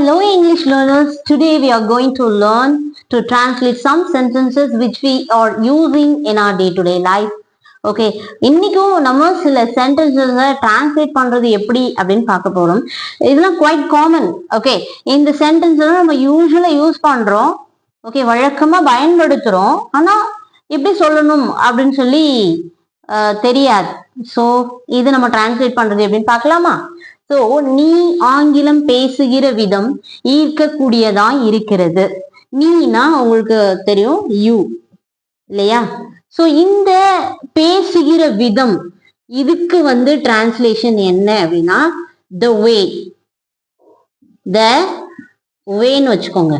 Hello English learners, today we are going to learn to translate some sentences which we are using in our day-to-day life. Okay, இன்னைக்கும் நம்ம சில sentences translate பண்றது எப்படி அப்படின்னு பார்க்க போறோம். இதெல்லாம் குவைட் காமன். ஓகே, இந்த சென்டென்ஸ் நம்ம யூஸ்வலா யூஸ் பண்றோம். ஓகே, வழக்கமா பயன்படுத்துறோம். ஆனா எப்படி சொல்லணும் அப்படின்னு சொல்லி தெரியாது. ஸோ இது நம்ம டிரான்ஸ்லேட் பண்றது எப்படின்னு பார்க்கலாமா? சோ நீ ஆங்கிலம் பேசுகிற விதம் ஈர்க்கக்கூடியதா இருக்கிறது. நீனா உங்களுக்கு தெரியும், யூ இல்லையா? சோ இந்த பேசுகிற விதம் இதுக்கு டிரான்ஸ்லேஷன் என்ன அப்படின்னா the வேன்னு வச்சுக்கோங்க.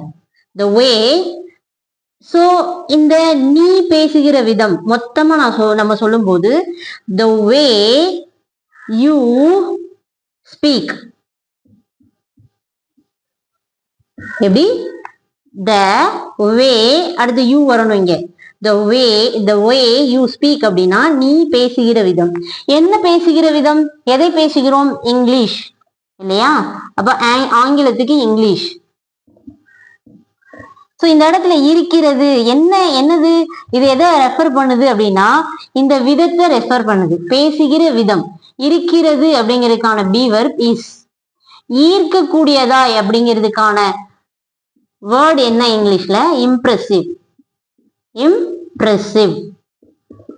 the way. சோ இந்த நீ பேசுகிற விதம் மொத்தமா நம்ம சொல்லும் போது the way you speak. எப்படி? the way அடுத்து யூ வரணும் இங்க. the way you speak அப்படின்னா நீ பேசுகிற விதம். என்ன பேசுகிற விதம்? எதை பேசுகிறோம்? இங்கிலீஷ் இல்லையா? அப்ப ஆங்கிலத்துக்கு இங்கிலீஷ். சோ இந்த இடத்துல இருக்கிறது என்னது? இது எதை ரெஃபர் பண்ணுது அப்படின்னா இந்த விதத்தை ரெஃபர் பண்ணுது. பேசுகிற விதம் இருக்கிறது அப்படிங்கிறதுக்கான பி வெர்ப் இஸ். ஈர்க்கக்கூடியதா அப்படிங்கிறதுக்கான வேர்ட் என்ன இங்கிலீஷ்ல? இம்ப்ரெசிவ்.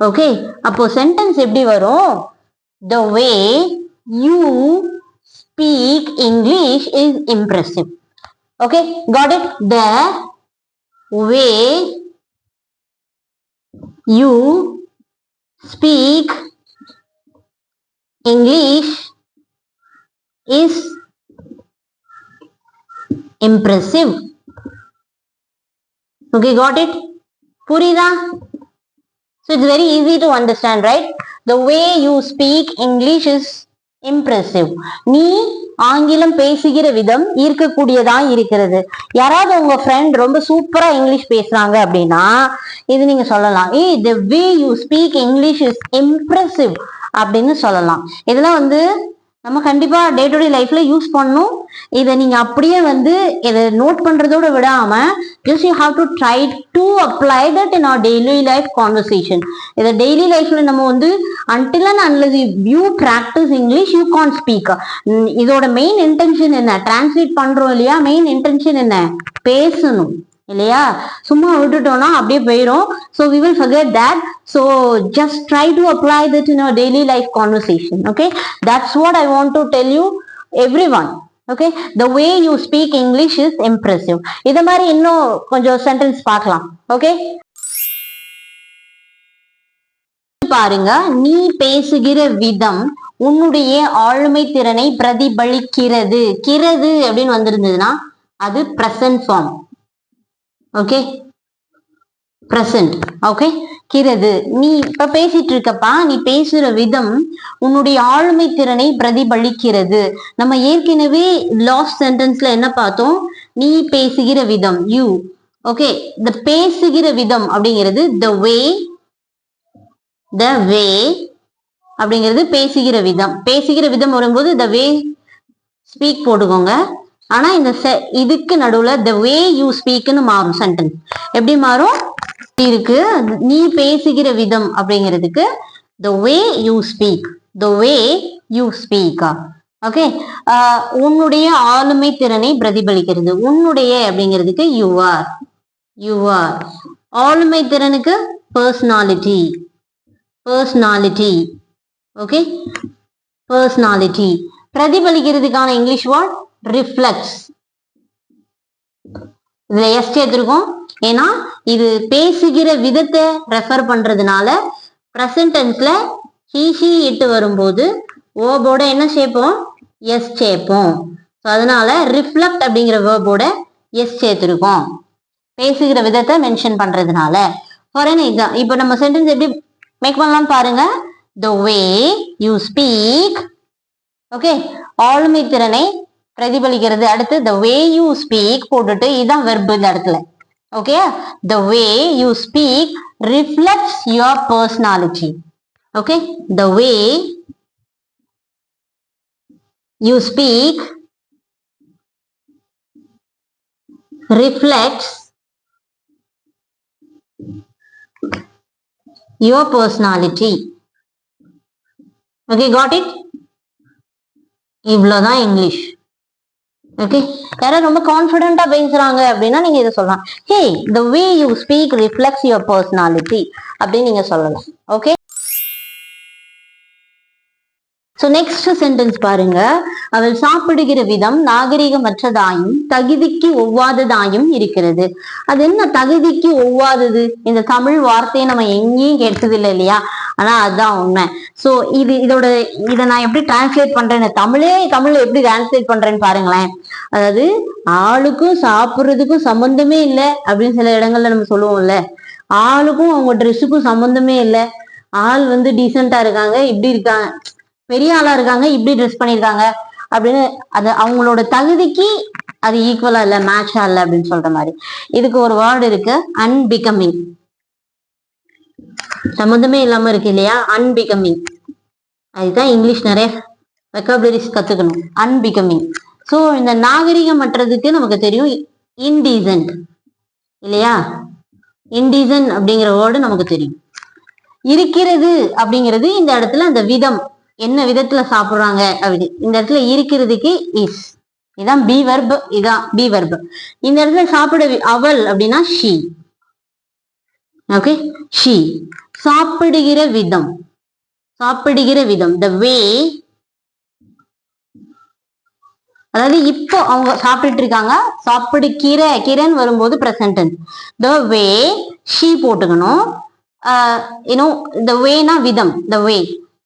ஓகே, அப்போ சென்டென்ஸ் எப்படி வரும்? the way you speak English is impressive. Okay, got it? the way you speak English is impressive. Okay, got it? புரியுதா? So it's very easy to understand, right? The way you speak English is impressive. நீ ஆங்கிலம் பேசுகிற விதம் ஈர்க்கக்கூடியதா இருக்கிறது. யாராவது உங்க friend ரொம்ப சூப்பரா இங்கிலீஷ் பேசுறாங்க அப்படின்னா இது நீங்க சொல்லலாம், the way you speak English is impressive அப்படின்னு சொல்லலாம். இதெல்லாம் நம்ம கண்டிப்பா டே டு டே லைஃப்ல யூஸ் பண்ணணும். இதை நீங்க அப்படியே இதை நோட் பண்றதோட விடாம just you have to try to apply that in our daily life conversation. இதை டெய்லி லைஃப்ல நம்ம until and unless you practice English you can't speak. இதோட மெயின் இன்டென்ஷன் என்ன? டிரான்ஸ்லேட் பண்றோம் இல்லையா? மெயின் இன்டென்ஷன் என்ன? பேசணும் இல்லையா? சும்மா விட்டுட்டோம்னா அப்படியே போயிடும். So we will forget that. So just try to apply that in our daily life conversation. Okay, that's what I want to tell you everyone. Okay, the way you speak English is impressive. இத மாதிரி இன்னும் கொஞ்சம் sentence பார்க்கலாம். Okay, பாருங்க. நீ பேசுகிற விதம் உன்னுடைய ஆளுமை திறனை பிரதிபலிக்கிறது. கிறது அப்படின்னு வந்திருந்ததுன்னா அது present form. Okay, present. Okay, கிறது. நீ இப்ப பேசிட்டு இருக்கப்பா, நீ பேசுற விதம் உன்னுடைய ஆளுமை திறனை பிரதிபலிக்கிறது. நம்ம ஏற்கனவே லாஸ்ட் சென்டென்ஸ்ல என்ன பார்த்தோம்? நீ பேசுகிற விதம், யூ. ஓகே, இந்த பேசுகிற விதம் அப்படிங்கிறது the way அப்படிங்கிறது பேசுகிற விதம். பேசுகிற விதம் வரும்போது the way speak போட்டுக்கோங்க. ஆனா இந்த இதுக்கு நடுவுல the way you speakன்னு மாறும். சென்டென்ஸ் எப்படி மாறும்? இருக்கு, நீ பேசுகிற விதம் அப்படிங்கிறதுக்கு the way you speak. Okay, உன்னுடைய ஆளுமை திறனை பிரதிபலிக்கிறது. உன்னுடைய அப்படிங்கிறதுக்கு you are. ஆளுமை திறனுக்கு personality. Okay, personality. பிரதிபலிக்கிறதுக்கான இங்கிலீஷ் வேர்ட் reflects. இதுல எஸ் சேர்த்திருக்கோம். ஏன்னா இது பேசுகிற விதத்தை ரெஃபர் பண்றதுனால பிரசன்ட் டென்ஸ்ல he she it வரும்போது வேர்போட என்ன சேர்ப்போம்? எஸ் சேர்ப்போம். அதனால ரிஃப்ளெக்ட் அப்படிங்கிற வேர்போட எஸ் சேர்த்திருக்கோம், பேசுகிற விதத்தை மென்ஷன் பண்றதுனால. ஃபார் an எக்ஸாம்பிள், இப்ப நம்ம சென்டென்ஸ் எப்படி மேக் பண்ணலாம் பாருங்க. the way you speak. Okay, ஆளுமை திறனை பிரதிபலிக்கிறது. அடுத்து the way you speak போட்டுட்டு இதான் வெர்ப் இந்த இடத்துல. Okay, the way you speak reflects your personality. Okay, the way you speak reflects your personality. Okay, got it? இவ்வளவுதான் இங்கிலீஷ். ஓகே, யாராவது ரொம்ப கான்பிடென்டா பேசுறாங்க அப்படின்னா நீங்க இதை சொல்லலாம். ஹே, the way you speak reflects your personality அப்படின்னு நீங்க சொல்லலாம். ஓகே, சோ நெக்ஸ்ட் சென்டென்ஸ் பாருங்க. அவள் சாப்பிடுகிற விதம் நாகரிகமற்றதாயும் தகுதிக்கு ஒவ்வாததாயும் இருக்கிறது. அது என்ன தகுதிக்கு ஒவ்வாதது? இந்த தமிழ் வார்த்தையை நம்ம எங்கேயும் கேட்டது இல்லை இல்லையா? ஆனா அதுதான் உண்மை. சோ இதை நான் எப்படி டிரான்ஸ்லேட் பண்றேன்னு, தமிழ்ல எப்படி டிரான்ஸ்லேட் பண்றேன்னு பாருங்களேன். அதாவது ஆளுக்கும் சாப்பிடுறதுக்கும் சம்பந்தமே இல்லை அப்படின்னு சில இடங்கள்ல நம்ம சொல்லுவோம்ல. ஆளுக்கும் அவங்க ட்ரெஸ்ஸுக்கும் சம்பந்தமே இல்லை. ஆள் வந்து டீசெண்டா இருக்காங்க, இப்படி இருக்காங்க, பெரிய ஆளா இருக்காங்க, இப்படி ட்ரெஸ் பண்ணிருக்காங்க அப்படின்னு, அது அவங்களோட தகுதிக்கு அது ஈக்குவலா இல்ல, மேட்சா இல்ல அப்படின்னு சொல்ற மாதிரி. இதுக்கு ஒரு வேர்டு இருக்கு, அன்பிகமிங். சம்பந்தமே இல்லாம இருக்கு இல்லையா, அன்பிகமிங். அதுதான் இங்கிலீஷ் நிறைய வெக்காபுலரிஸ் கத்துக்கணும். அன்பிகமிங். சோ இந்த நாகரிகமற்றதுக்கு நமக்கு தெரியும் இன்டீசன்ட் இல்லையா? இன்டீசன்ட் அப்படிங்கிற வேர்டு நமக்கு தெரியும். இருக்கிறது அப்படிங்கிறது இந்த இடத்துல அந்த விதம், என்ன விதத்துல சாப்பிடுறாங்க அப்படி. இந்த இடத்துல இருக்கிறதுக்கு இஸ், இதான் பி வெர்ப், இதான் பி வெர்ப். இந்த இடத்துல சாப்பிட அவள் அப்படின்னா ஷி. Okay, she. சாப்பிடுகிற விதம், சாப்பிடுகிற விதம், த வே. அதாவது இப்போ அவங்க சாப்பிட்டுட்டு இருக்காங்க, சாப்பிடுகிற கிரன் வரும்போது பிரசன்ட் டென்ஸ். த வே ஷி போட்டுக்கணும். த வேனா விதம், த வே.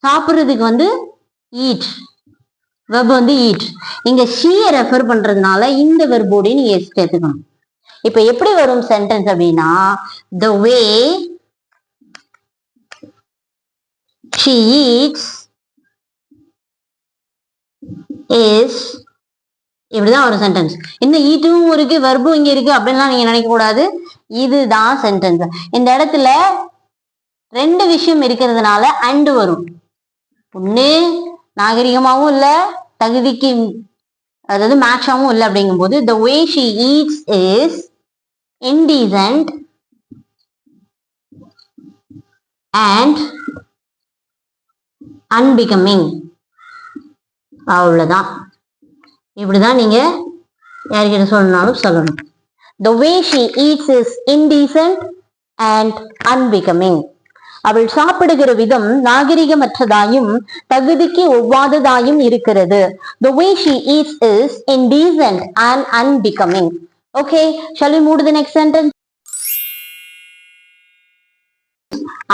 சாப்பிடுறதுக்கு வந்து ஈட், வெர்ப் வந்து ஈட். இங்க ஷீயை ரெஃபர் பண்றதுனால இந்த வெர்போட நீங்க எஸ் சேர்த்துக்கணும். இப்ப எப்படி வரும் சென்டென்ஸ் அப்படின்னா, the way she eats is, இப்படிதான் ஒரு சென்டென்ஸ். இந்த ஈட்டும் இருக்கு, வெர்பும் இங்க இருக்கு அப்படின்லாம் நீங்க நினைக்க கூடாது. இதுதான் சென்டென்ஸ். இந்த இடத்துல ரெண்டு விஷயம் இருக்கிறதுனால அண்டு வரும். ஒண்ணு நாகரிகமாவும் இல்ல, தகுதிக்கு அதாவது மேட்சாவும் இல்லை அப்படிங்கும்போது the way she eats is indecent and unbecoming. அவ்வளவுதான். இப்படிதான் நீங்க யார்கிட்ட சொன்னாலும் சொல்லணும். The way she eats is indecent and unbecoming. அவள் சாப்பிடுகிற விதம் நாகரிகமற்றதாயும் தகுதிக்கு ஒவ்வாததாயும் இருக்கிறது. The way she eats is indecent and unbecoming. Okay, shall we move to the next sentence?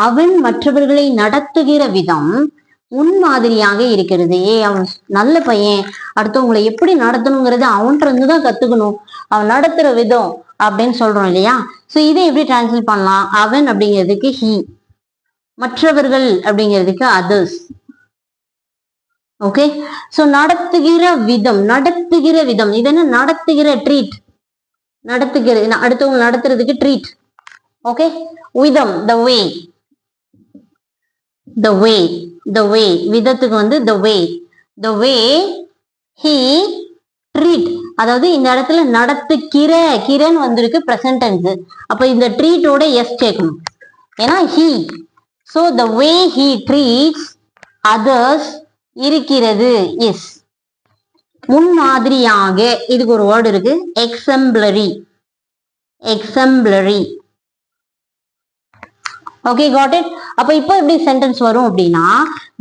அவன் மற்றவர்களை நடத்துகிற விதம் முன்மாதிரியாக இருக்கிறது. அவன் நல்ல பையன், அடுத்தவங்களை எப்படி நடத்தணுங்கிறது அவன்கிட்ட இருந்துதான் கத்துக்கணும், அவன் நடத்துற விதம் அப்படின்னு சொல்றோம் இல்லையா? சோ இதை எப்படி டிரான்ஸ்லேட் பண்ணலாம்? அவன் அப்படிங்கிறதுக்கு ஹி, மற்றவர்கள் அப்படிங்கிறதுக்கு அதர்ஸ். ஓகே, சோ நடத்துகிற விதம், நடத்துகிற விதம் இது என்ன? நடத்துகிற ட்ரீட், நடத்துகிறது, அடுத்தவங்க நடத்துறதுக்கு ட்ரீட். ஓகே, விதம் த வே, த வே, த வே, விதத்துக்கு வந்து த வே, த வே ஹி ட்ரீட். அதாவது இந்த இடத்துல நடத்துகிற கிரண் வந்திருக்கு பிரசன்ட் டென்ஸ். அப்ப இந்த ட்ரீட்டோட எஸ் சேர்க்கணும், ஏன்னா he. So the way he treats others இருக்கிறது is. முன்மாதிரியாக, இதுக்கு ஒரு வேர்டு இருக்கு, exemplary, exemplary. Okay, got it? அப்ப இப்போ எப்படி சென்டென்ஸ் வரும் அப்படின்னா,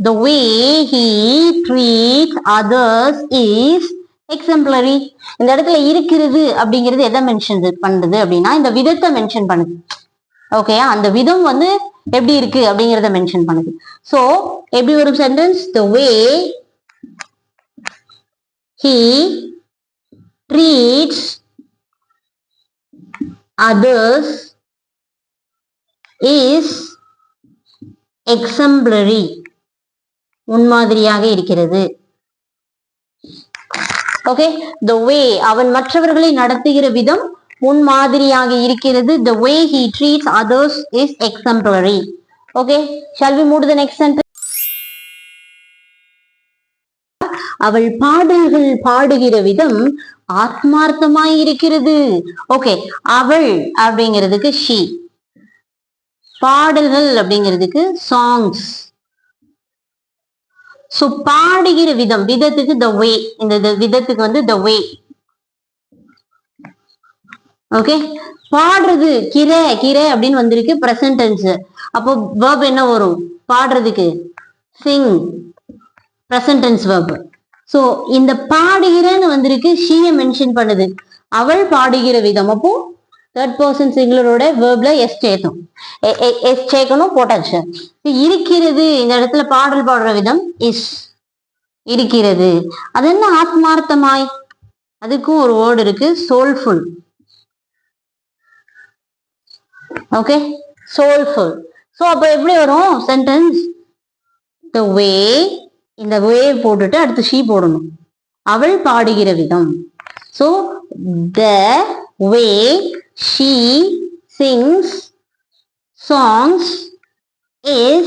the way he treats others is exemplary. இந்த இடத்துல இருக்கிறது அப்படிங்கிறது எதை மென்ஷன் பண்ணுது அப்படின்னா, இந்த விதத்தை மென்ஷன் பண்ணுது. ஓகே, அந்த விதம் வந்து எப்படி இருக்கு அப்படிங்கறத மென்ஷன் பண்ணுது. சோ எப்படி ஒரு sentence? the way he treats others is exemplary. முன்மாதிரியாக இருக்கிறது. ஓகே, the way அவன் மற்றவர்களை நடத்துகிற விதம் முன்மாதிரியாக இருக்கிறது. The way he treats others is exemplary. Okay, shall we move to the next sentence? அவள் பாடல்கள் பாடுகிற விதம் ஆத்மார்த்தமாய் இருக்கிறது. ஓகே, அவள் அப்படிங்கிறதுக்கு she, பாடல்கள் அப்படிங்கிறதுக்கு songs. சோ பாடுகிற விதம், விதத்துக்கு the way, இந்த விதத்துக்கு வந்து the way. ஓகே, பாடுறது கிரை கிரை அப்படின்னு வந்திருக்கு பிரசன்ட் டென்ஸ். அப்போ verb என்ன வரும்? பாடுறதுக்கு sing, present tense verb. So இந்த பாடுகிறன்னு வந்திருக்கு, she மென்ஷன் பண்ணுது, அவள் பாடுகிற விதம். அப்போ தேர்ட் பர்சன் சிங்குலரோட வேர்ப்ல எஸ் சேர்த்தோம், எஸ் சேர்க்கணும், போட்டாச்சு. இருக்கிறது, இந்த இடத்துல பாடல் பாடுற விதம் இஸ் இருக்கிறது. அது என்ன ஆத்மார்த்தமாய், அதுக்கும் ஒரு வேர்டு இருக்கு, சோல்ஃபுல். Okay, soulful. சோ அப்ப எப்படி வரும் சென்டென்ஸ்? the way, இந்த வே போட்டுட்டு அடுத்து she போடணும், அவள் பாடுகிற விதம். So the way she sings songs is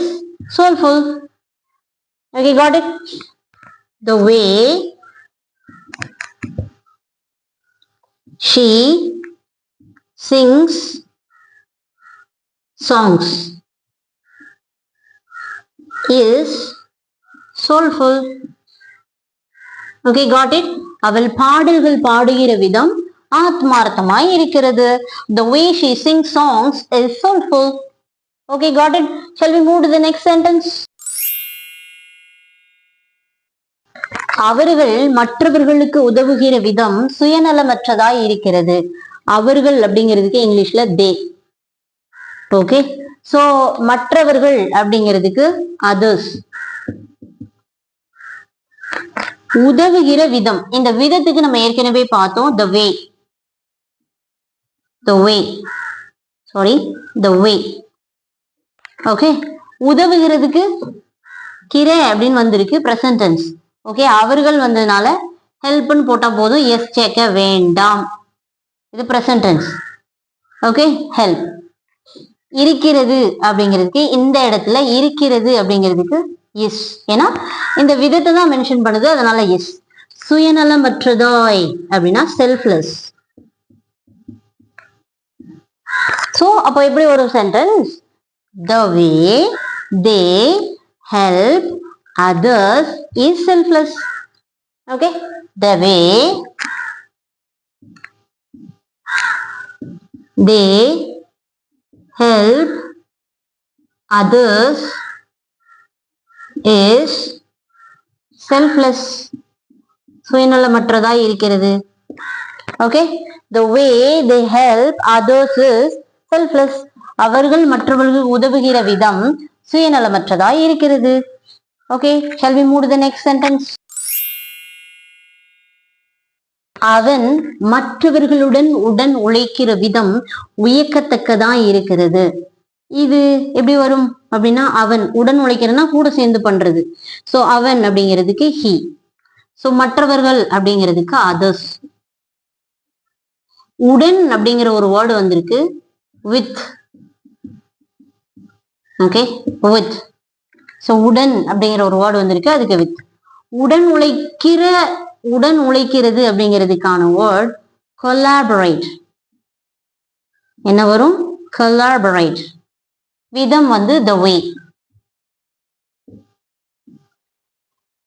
soulful. Okay, got it? The way she sings songs is soulful. Okay, got it? அவள் பாடல்கள் பாடுகிற விதம் ஆத்மார்த்தமாய் இருக்கிறது. The way she sings songs is soulful. Okay, got it? Shall we move to the next sentence? அவர்கள் மற்றவர்களுக்கு உதவுகிற விதம் சுயநலமற்றதாய் இருக்கிறது. அவர்கள் அப்படிங்கிறதுக்கு இங்கிலீஷ்ல they. ஓகே, சோ மற்றவர்கள் அப்படிங்கிறதுக்கு others. உதவுகிற விதம், இந்த விதத்துக்கு நம்ம ஏற்கனவே பார்த்தோம், the way, the way, sorry, the way. Okay, உதவுகிறதுக்கு கிரை அப்படின்னு வந்திருக்கு பிரசன்ட் டென்ஸ். ஓகே, அவர்கள் வந்ததுனால ஹெல்ப்னு போட்டா போதும், எஸ் சேர்க்க வேண்டாம், இது பிரசன்ட் டென்ஸ். Okay, help. இருக்கிறது அப்படிங்கிறதுக்கு, இந்த இடத்துல இருக்கிறது அப்படிங்கிறதுக்கு எஸ், ஏன்னா இந்த விதத்தை தான் மென்ஷன் பண்ணுது, அதனால எஸ். சுயநலமற்றதாய் அப்படின்னா செல்ஃப்லெஸ். சோ அப்போ எப்படி ஒரு sentence? the way they help others is selfless. Okay, the way they help others is selfless. சுயநலமற்றதாய் இருக்கிறது. Okay, the way they help others is selfless. அவர்கள் மற்றவர்களுக்கு உதவுகிற விதம் சுயநலமற்றதாய் இருக்கிறது. Okay, shall we move to the next sentence? அவன் மற்றவர்களுடன் உடன் உழைக்கிற விதம் உயக்கத்தக்கதாய் இருக்கிறது. இது எப்படி வரும் அப்படின்னா, அவன் உடன் உழைக்கிறன்னா கூட சேர்ந்து பண்றது. சோ அவன் அப்படிங்கிறதுக்கு he. சோ மற்றவர்கள் அப்படிங்கிறதுக்கு others. உடன் அப்படிங்கிற ஒரு வேர்டு வந்திருக்கு, with. Okay, with. சோ உடன் அப்படிங்கிற ஒரு வேர்டு வந்திருக்கு, அதுக்கு with. உடன் உழைக்கிறது அப்படிங்கிறதுக்கான வேர்ட் collaborate. என்ன வரும்? collaborate. விதம் வந்து the way.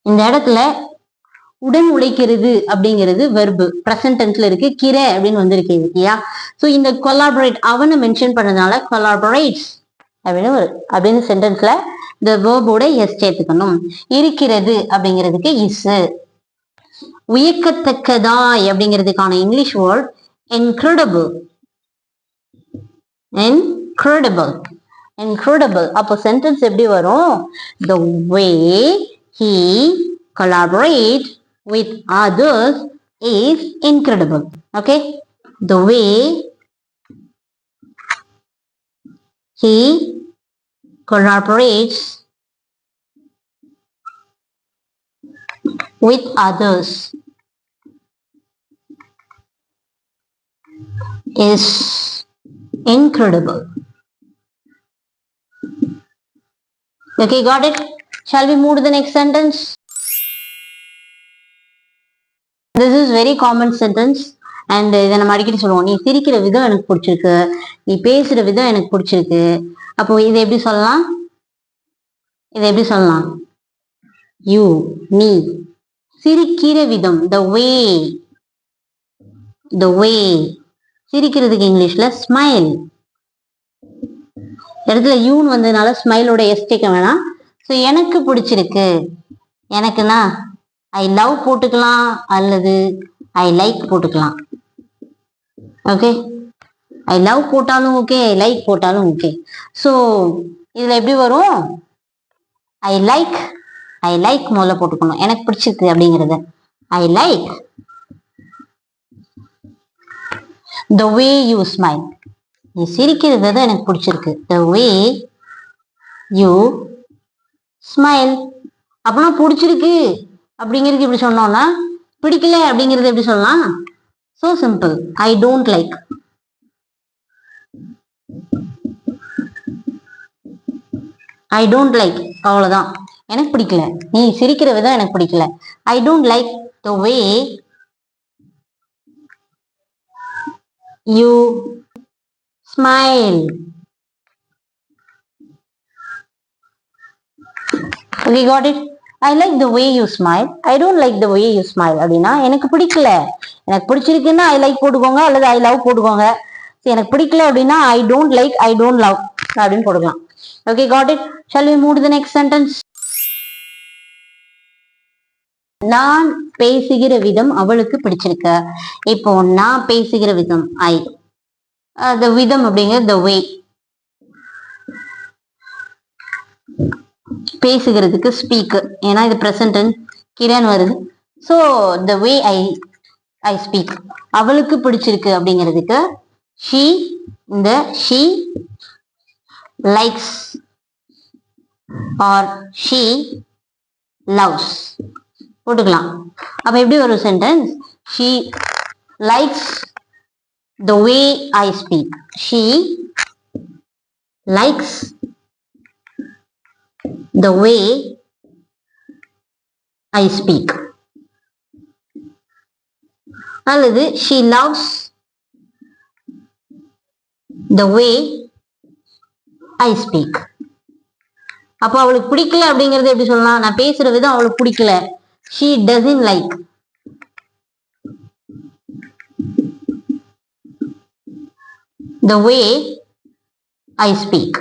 இந்த இடத்துல உடன் உழைக்கிறது அப்படிங்கிறது வெர்பு பிரசன்ட் டென்ஸ்ல இருக்கு, கிரை அப்படின்னு வந்திருக்கு இல்லையா? சோ இந்த collaborate அவனை மென்ஷன் பண்ணதுனால collaborates அப்படின்னு சென்டென்ஸ்ல இந்த வேர்போட எஸ் சேர்த்துக்கணும். இருக்கிறது அப்படிங்கிறதுக்கு இஸ். உயக்கத்தக்கதாய் அப்படிங்கிறதுக்கான இங்கிலீஷ் வேர்ட் incredible. incredible. அப்போ சென்டென்ஸ் எப்படி வரும்? the way he collaborate with others is incredible. Okay, the way he collaborates with others is incredible. Okay, got it? Shall we move to the next sentence? This is very common sentence. And இதை நம்ம அடிக்கடி சொல்லுவோம், நீ சிரிக்கிற விதம் எனக்கு பிடிச்சிருக்கு, நீ பேசுற விதம் எனக்கு பிடிச்சிருக்கு. அப்போ இதை எப்படி சொல்லலாம்? இதை எப்படி சொல்லலாம்? யூ, நீ சிரிக்கிற விதம், the way, the way. சிரிக்கிறதுக்கு இங்கிலீஷ்ல ஸ்மைல். இடத்துல யூன்னு வந்ததுனால ஸ்மைலோட எஸ் கேட்க வேணாம். ஸோ எனக்கு பிடிச்சிருக்கு, எனக்குன்னா ஐ லவ் போட்டுக்கலாம் அல்லது ஐ லைக் போட்டுக்கலாம். ஓகே, ஐ லவ் போட்டாலும் ஓகே, ஐ லைக் போட்டாலும் ஓகே. ஸோ இதுல எப்படி வரும்? ஐ லைக், ஐ லைக் முதல்ல போட்டுக்கணும், எனக்கு பிடிச்சிருக்கு அப்படிங்கறது. I like the way you smile. நீ சிரிக்கிறது தான் எனக்கு பிடிச்சிருக்கு. the way you smile. அப்படின்னா பிடிச்சிருக்கு அப்படிங்கிறது எப்படி சொன்னோம்னா, பிடிக்கல அப்படிங்கிறது எப்படி சொல்லலாம்? so simple, I don't like. I don't like, அவ்வளவுதான். எனக்கு பிடிக்கல, நீ சிரிக்கிற விதம் எனக்கு பிடிக்கல. I don't like the way you smile. Okay, got it? I like the way you smile, I don't like the way you smile. அப்படின்னா எனக்கு பிடிக்கல, எனக்கு பிடிச்சிருக்குன்னா ஐ லைக் போட்டுக்கோங்க அல்லது ஐ லவ் போட்டுக்கோங்க. எனக்கு பிடிக்கல அப்படின்னா I don't like, I don't love அப்படின்னு போட்டுக்கலாம். Okay, got it? Shall we move to the next sentence? நான் பேசுகிற விதம் அவளுக்கு பிடிச்சிருக்கு. இப்போ நான் பேசுகிற விதம் ஐ, the விதம் அப்படிங்கிறது the way. பேசுகிறதுக்கு ஸ்பீக், ஏன்னா இது பிரசன்ட் டென்ஸ், கிரண் வருது. So the way I speak. அவளுக்கு பிடிச்சிருக்கு அப்படிங்கிறதுக்கு she, இந்த she likes or she loves போட்டுக்கலாம். அப்ப எப்படி ஒரு sentence? she likes the way I speak. she likes the way I speak. அல்லது she loves the way I speak. அப்போ அவளுக்கு பிடிக்கல அப்படிங்கறது எப்படி சொல்லலாம்? நான் பேசுற விதம் அவளுக்கு பிடிக்கல, she doesn't like. the way I speak.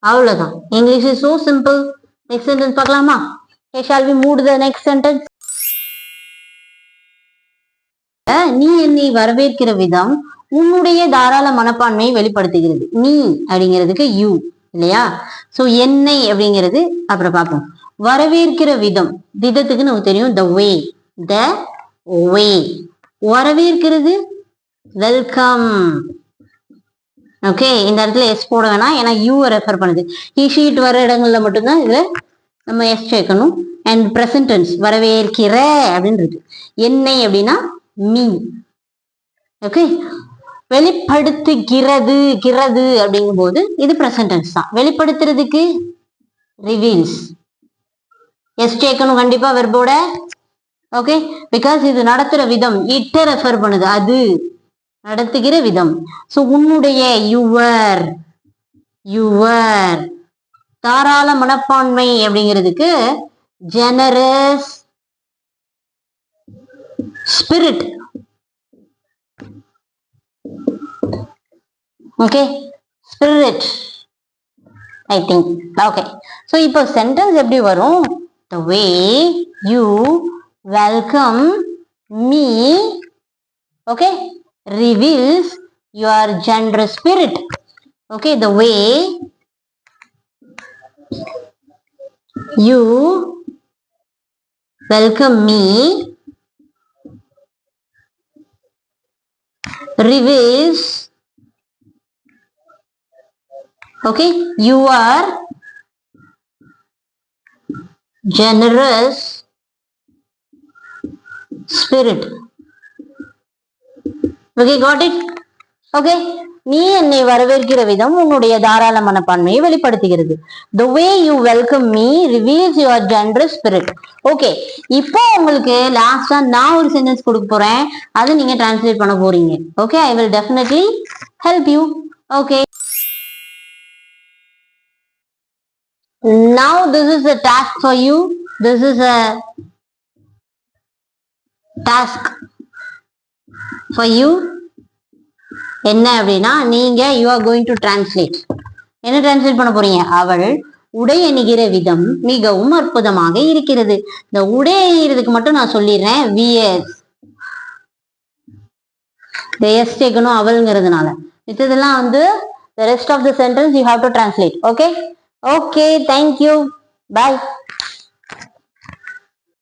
அவ்வளவுதான். English is so simple. Next sentence பார்க்கலாமா? Okay, shall we move to the next sentence? நீ என்னை வரவேற்கிற விதம் உன்னுடைய தாராள மனப்பான்மையை வெளிப்படுத்துகிறது. நீ அப்படிங்கிறதுக்கு யூ இல்லையா? சோ என்னை அப்படிங்கிறது அப்புறம் பார்ப்போம். வரவேற்கிற விதம், விதத்துக்கு நமக்கு தெரியும் the way, the way. வரவேற்கிறது வெல்கம். ஓகே, இந்த இடத்துல எஸ் போட வேணாம், ஏன்னா யூ ரெஃபர் பண்ணுது. ஹி ஷீட் வர இடங்கள்ல மட்டும்தான் இதுல நம்ம எஸ் சேர்க்கணும். அண்ட் பிரசன்ட் டென்ஸ் வரவேற்கிற அப்படின்னு இருக்கு. என்னை அப்படின்னா மீ. ஓகே, வெளிப்படுத்துகிறது, கிறது அப்படிங்கும் போது இது பிரசன்ட் டென்ஸ் தான். வெளிப்படுத்துறதுக்கு ரிவீல்ஸ், எஸ் சேர்க்கணும் கண்டிப்பா வெர்போட. ஓகே, பிகாஸ் இது நடத்துற விதம், இட்ட ரெஃபர் பண்ணுது, அது நடத்துகிற விதம். சோ உன்னுடைய யுவர், யுவர். தாராள மனப்பான்மை அப்படிங்கிறதுக்கு generous spirit. Okay, spirit I think. Okay, so இப்போ சென்டென்ஸ் எப்படி வரும்? the way you welcome me, okay, reveals your generous spirit. Okay, the way you welcome me reveals, okay, you are generous spirit. Okay, got it? Okay, நீ என்னை வரவேற்கிற விதம் உன்னுடைய தாராள மனப்பான்மையை வெளிப்படுத்துகிறது. The way you welcome me reveals your generous spirit. Okay, இப்போ உங்களுக்கு லாஸ்டா நான் ஒரு சென்டென்ஸ் கொடுக்க போறேன், அதை நீங்க டிரான்ஸ்லேட் பண்ண போறீங்க. Okay, I will definitely help you. Okay, now this is a task for you. This is a task for you. என்ன அப்படின்னா, நீங்க you are going to translate. என்ன டிரான்ஸ்லேட் பண்ண போறீங்க? அவள் உடை அணிகிற விதம் மிகவும் அற்புதமாக இருக்கிறது. இந்த உடை அணிகிறதுக்கு மட்டும் நான் சொல்லிடுறேன், விஎஸ் எஸ் சேர்க்கணும் அவள்ங்கிறதுனால. மித்ததெல்லாம் வந்து the rest of the sentence you have to translate. Okay, thank you, bye.